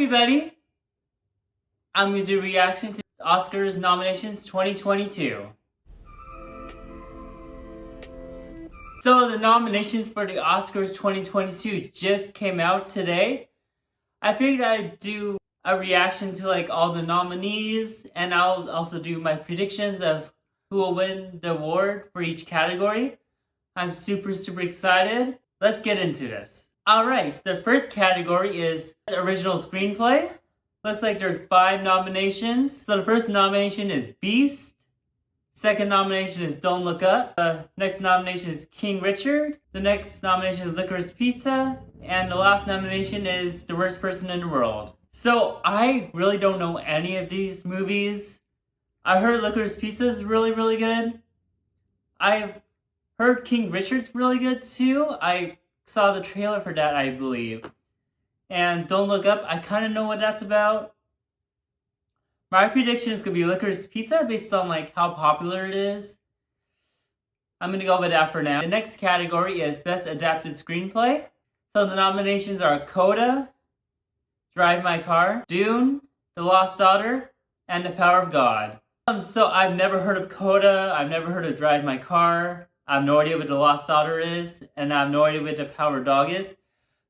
everybody! I'm going to do a reaction to Oscars nominations 2022. So the nominations for the Oscars 2022 just came out today. I figured I'd do a reaction to like all the nominees, and I'll also do my predictions of who will win the award for each category. I'm super excited. Let's get into this. Alright, the first category is Original Screenplay. Looks like there's 5 nominations. So the first nomination is Beast. Second nomination is Don't Look Up. The next nomination is King Richard. The next nomination is Licorice Pizza. And the last nomination is The Worst Person in the World. So I really don't know any of these movies. I heard Licorice Pizza is really good. I've heard King Richard's really good too. I saw the trailer for that, I believe. And Don't Look Up, I kind of know what that's about. My prediction is going to be Licorice Pizza based on like how popular it is. I'm going to go with that for now. The next category is Best Adapted Screenplay. So the nominations are Coda, Drive My Car, Dune, The Lost Daughter, and The Power of God. So I've never heard of Coda, I've never heard of Drive My Car, I have no idea what The Lost Daughter is, and I have no idea what The Power of Dog is.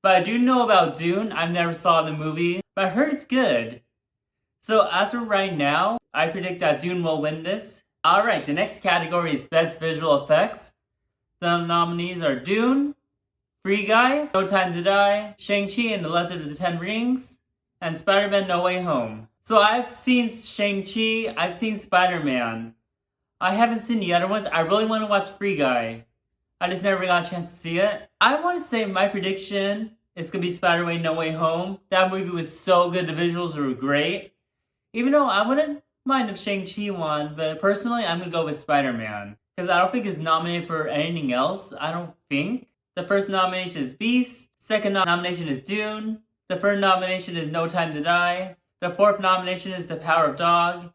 But I do know about Dune. I never saw the movie, but I heard it's good. So as of right now, I predict that Dune will win this. Alright, the next category is Best Visual Effects. The nominees are Dune, Free Guy, No Time to Die, Shang-Chi and the Legend of the Ten Rings, and Spider-Man No Way Home. So I've seen Shang-Chi, I've seen Spider-Man. I haven't seen the other ones. I really want to watch Free Guy. I just never got a chance to see it. I want to say my prediction is going to be Spider-Man No Way Home. That movie was so good. The visuals were great. Even though I wouldn't mind if Shang-Chi won, but personally I'm going to go with Spider-Man. Because I don't think it's nominated for anything else. I don't think. The first nomination is Beast. Second nomination is Dune. The third nomination is No Time to Die. The fourth nomination is The Power of Dog.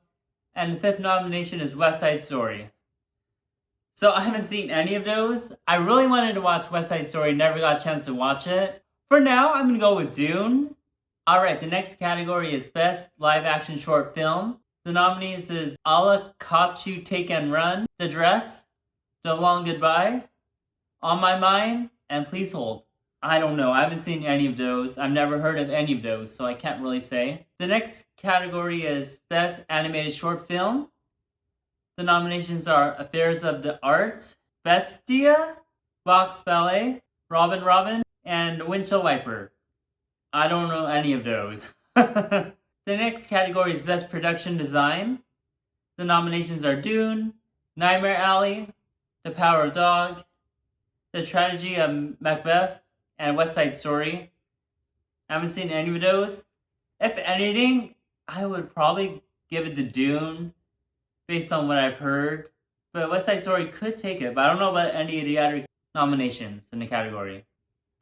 And the fifth nomination is West Side Story. So I haven't seen any of those. I really wanted to watch West Side Story, never got a chance to watch it. For now, I'm going to go with Dune. Alright, the next category is Best Live Action Short Film. The nominees is Alla Caught You Take and Run, The Dress, The Long Goodbye, On My Mind, and Please Hold. I don't know, I haven't seen any of those. I've never heard of any of those, so I can't really say. The next category is Best Animated Short Film. The nominations are Affairs of the Art, Bestia, Vox Ballet, Robin, and Windshield Wiper. I don't know any of those. The next category is Best Production Design. The nominations are Dune, Nightmare Alley, The Power of Dog, The Tragedy of Macbeth, and West Side Story. I haven't seen any of those. If anything, I would probably give it to Dune, based on what I've heard. But West Side Story could take it, but I don't know about any of the other nominations in the category.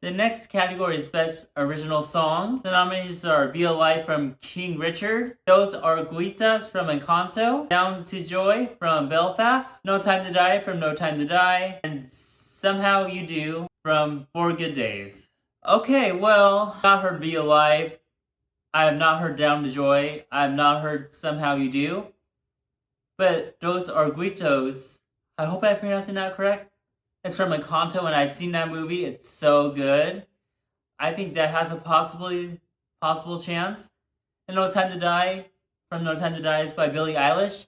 The next category is Best Original Song. The nominees are Be Alive from King Richard, Dos Arguitas from Encanto, Down to Joy from Belfast, No Time to Die from No Time to Die, and Somehow You Do from 4 Good Days. Okay, well, I've not heard Be Alive. I have not heard Down to Joy. I have not heard Somehow You Do. But Dos Arguitos, I hope I'm pronouncing that correct. It's from Encanto, and I've seen that movie. It's so good. I think that has a possible chance. And No Time to Die from No Time to Die is by Billie Eilish.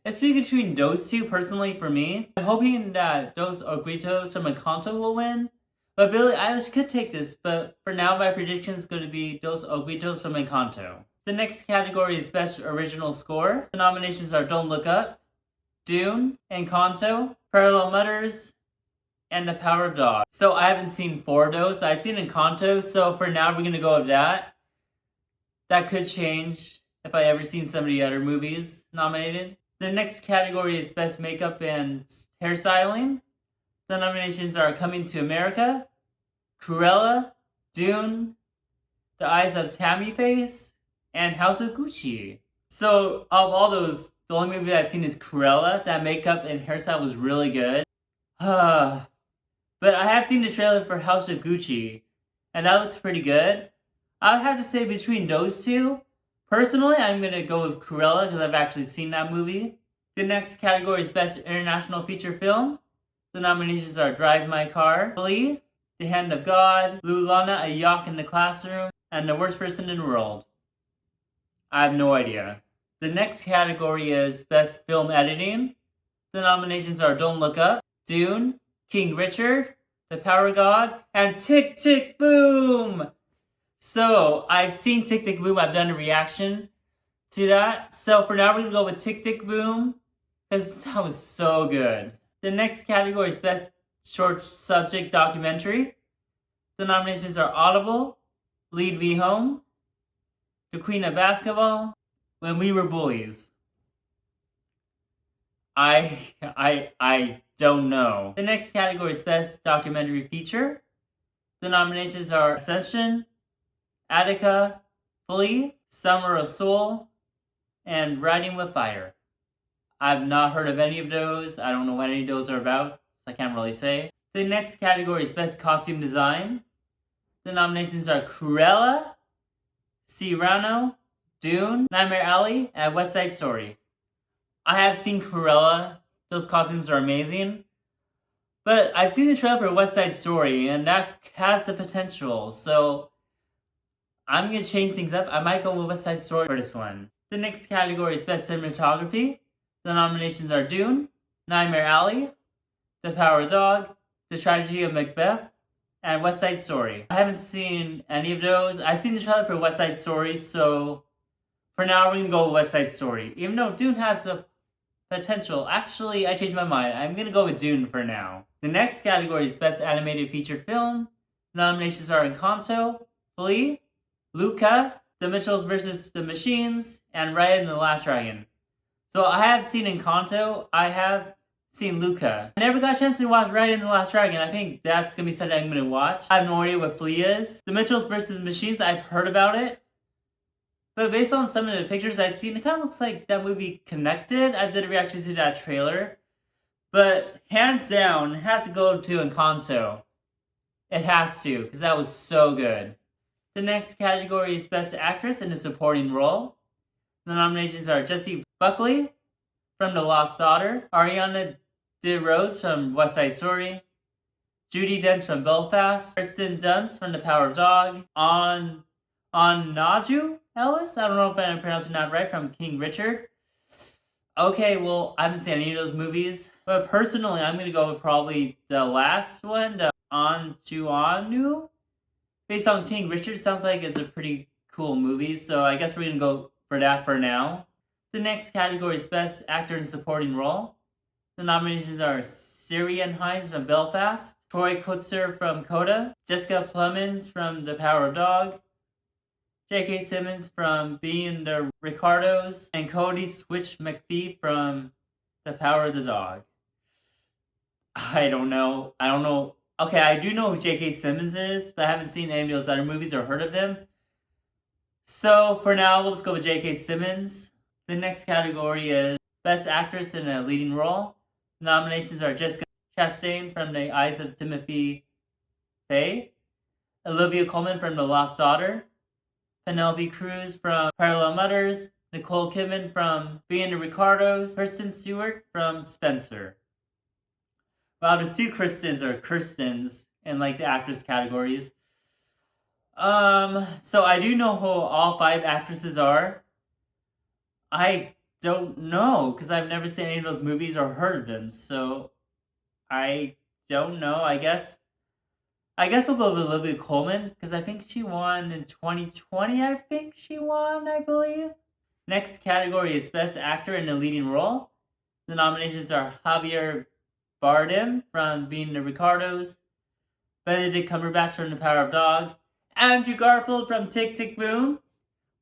It's between those two, personally, for me. I'm hoping that Dos Arguitos from Encanto will win. But Billie Eilish could take this, but for now my prediction is going to be Dos Arguitos from Encanto. The next category is Best Original Score. The nominations are Don't Look Up, Dune, Encanto, Parallel Mothers, and The Power of Dog. So I haven't seen 4 of those, but I've seen Encanto, so for now we're going to go with that. That could change if I ever seen some of the other movies nominated. The next category is Best Makeup and Hairstyling. The nominations are Coming to America, Cruella, Dune, The Eyes of Tammy Face, and House of Gucci. So of all those, the only movie I've seen is Cruella. That makeup and hairstyle was really good. But I have seen the trailer for House of Gucci, and that looks pretty good. I would have to say between those two. Personally, I'm gonna go with Cruella because I've actually seen that movie. The next category is Best International Feature Film. The nominations are Drive My Car, Flea, The Hand of God, Lulana, A Yacht in the Classroom, and The Worst Person in the World. I have no idea. The next category is Best Film Editing. The nominations are Don't Look Up, Dune, King Richard, The Power God, and Tik Tik Boom! So, I've seen Tik Tik Boom, I've done a reaction to that. So for now, we're gonna go with Tik Tik Boom, because that was so good. The next category is Best Short Subject Documentary. The nominations are Audible, Lead Me Home, The Queen of Basketball, When We Were Bullies. I don't know. The next category is Best Documentary Feature. The nominations are Ascension, Attica, Flea, Summer of Soul, and Riding with Fire. I've not heard of any of those. I don't know what any of those are about, so I can't really say. The next category is Best Costume Design. The nominations are Cruella, Cyrano, Dune, Nightmare Alley, and West Side Story. I have seen Cruella. Those costumes are amazing. But I've seen the trailer for West Side Story, and that has the potential, so I'm going to change things up. I might go with West Side Story for this one. The next category is Best Cinematography. The nominations are Dune, Nightmare Alley, The Power Dog, The Tragedy of Macbeth, and West Side Story. I haven't seen any of those. I've seen the trailer for West Side Story, so for now we're going to go with West Side Story. Even though Dune has the potential. Actually, I changed my mind. I'm going to go with Dune for now. The next category is Best Animated Featured Film. The nominations are Encanto, Flea, Luca, The Mitchells vs. the Machines, and Raya and the Last Dragon. So I have seen Encanto, I have seen Luca. I never got a chance to watch Raya and the Last Dragon. I think that's going to be something I'm going to watch. I have no idea what Flea is. The Mitchells vs. the Machines, I've heard about it. But based on some of the pictures I've seen, it kind of looks like that movie connected. I did a reaction to that trailer. But hands down, it has to go to Encanto. It has to, because that was so good. The next category is Best Actress in a Supporting Role. The nominations are Jessie Buckley from The Lost Daughter, Ariana DeRose from West Side Story, Judi Dench from Belfast, Kirsten Dunst from The Power of Dog, Naju Ellis? I don't know if I'm pronouncing that right, from King Richard. Okay, well, I haven't seen any of those movies, but personally, I'm going to go with probably the last one, the Anjuanu. Based on King Richard, sounds like it's a pretty cool movie, so I guess we're going to go for that for now. The next category is Best Actor in Supporting Role. The nominations are Ciarán Hinds from Belfast, Troy Kotsur from Coda, Jessica Plemons from The Power of Dog, J.K. Simmons from Being the Ricardos, and Cody Switch McPhee from The Power of the Dog. I don't know. Okay, I do know who J.K. Simmons is, but I haven't seen any of those other movies or heard of them. So for now, we'll just go with J.K. Simmons. The next category is Best Actress in a Leading Role. The nominations are Jessica Chastain from The Eyes of Timothy Faye, Olivia Colman from The Lost Daughter, Penelope Cruz from Parallel Mothers, Nicole Kidman from Being the Ricardos, Kristen Stewart from Spencer. Wow, there's two Kirstens in like the actress categories. So I do know who all 5 actresses are. I don't know, because I've never seen any of those movies or heard of them, so I don't know. I guess we'll go with Olivia Colman, because I think she won in 2020, I believe. Next category is Best Actor in a Leading Role. The nominations are Javier Bardem from Being the Ricardos, Benedict Cumberbatch from The Power of Dog, Andrew Garfield from Tik Tik Boom,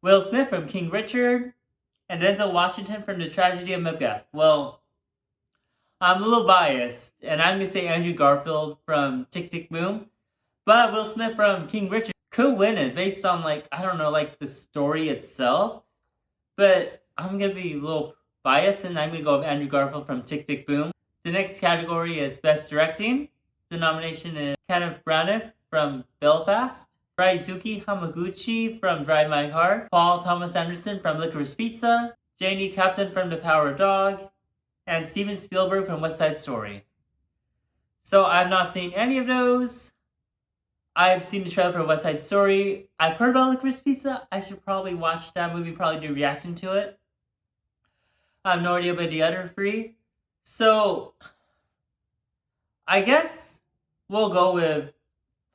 Will Smith from King Richard, and Denzel Washington from The Tragedy of Macbeth. Well, I'm a little biased, and I'm going to say Andrew Garfield from Tik Tik Boom, but Will Smith from King Richard could win it based on, the story itself. But I'm going to be a little biased, and I'm going to go with Andrew Garfield from Tik Tik Boom. The next category is Best Directing. The nomination is Kenneth Branagh from Belfast, Raizuki Hamaguchi from Drive My Car, Paul Thomas Anderson from Licorice Pizza, Janie Captain from The Power Dog, and Steven Spielberg from West Side Story. So I've not seen any of those. I've seen the trailer for West Side Story. I've heard about Licorice Pizza. I should probably watch that movie, probably do a reaction to it. I have no idea about the other three. So, I guess we'll go with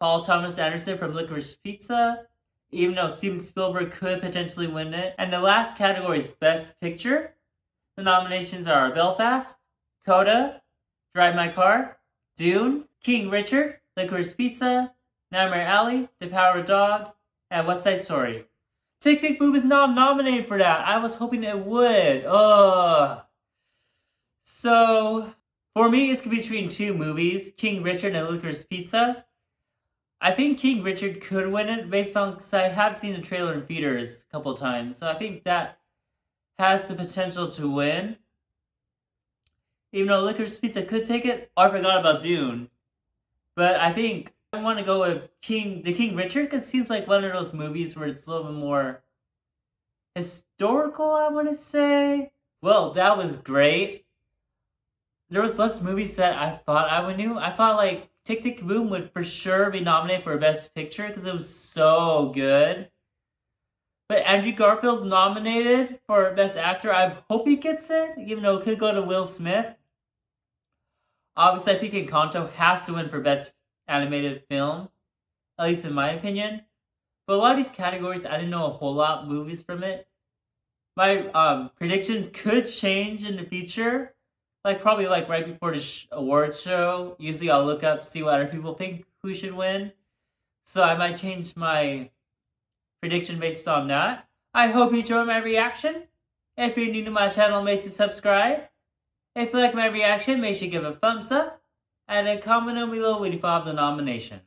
Paul Thomas Anderson from Licorice Pizza, even though Steven Spielberg could potentially win it. And the last category is Best Picture. The nominations are Belfast, Coda, Drive My Car, Dune, King Richard, Licorice Pizza, Nightmare Alley, The Power Dog, and West Side Story. Tik Tik Boom is not nominated for that. I was hoping it would. Ugh. So, for me, it's between two movies, King Richard and Licorice Pizza. I think King Richard could win it based on, because I have seen the trailer in theaters a couple times. So I think that has the potential to win. Even though Licorice Pizza could take it, I forgot about Dune. But I think I want to go with King Richard, because it seems like one of those movies where it's a little bit more historical, I want to say. Well, that was great. There was less movies that I thought I would do. I thought like Tik Tik Boom would for sure be nominated for Best Picture because it was so good. But Andrew Garfield's nominated for Best Actor. I hope he gets it, even though it could go to Will Smith. Obviously, I think Encanto has to win for Best Animated Film, at least in my opinion. But a lot of these categories, I didn't know a whole lot of movies from it. My predictions could change in the future. Probably right before the award show. Usually I'll look up, see what other people think who should win. So I might change my prediction based on that. I hope you enjoyed my reaction. If you're new to my channel, make sure to subscribe. If you like my reaction, make sure to give a thumbs up. And then comment down below when you follow the nomination.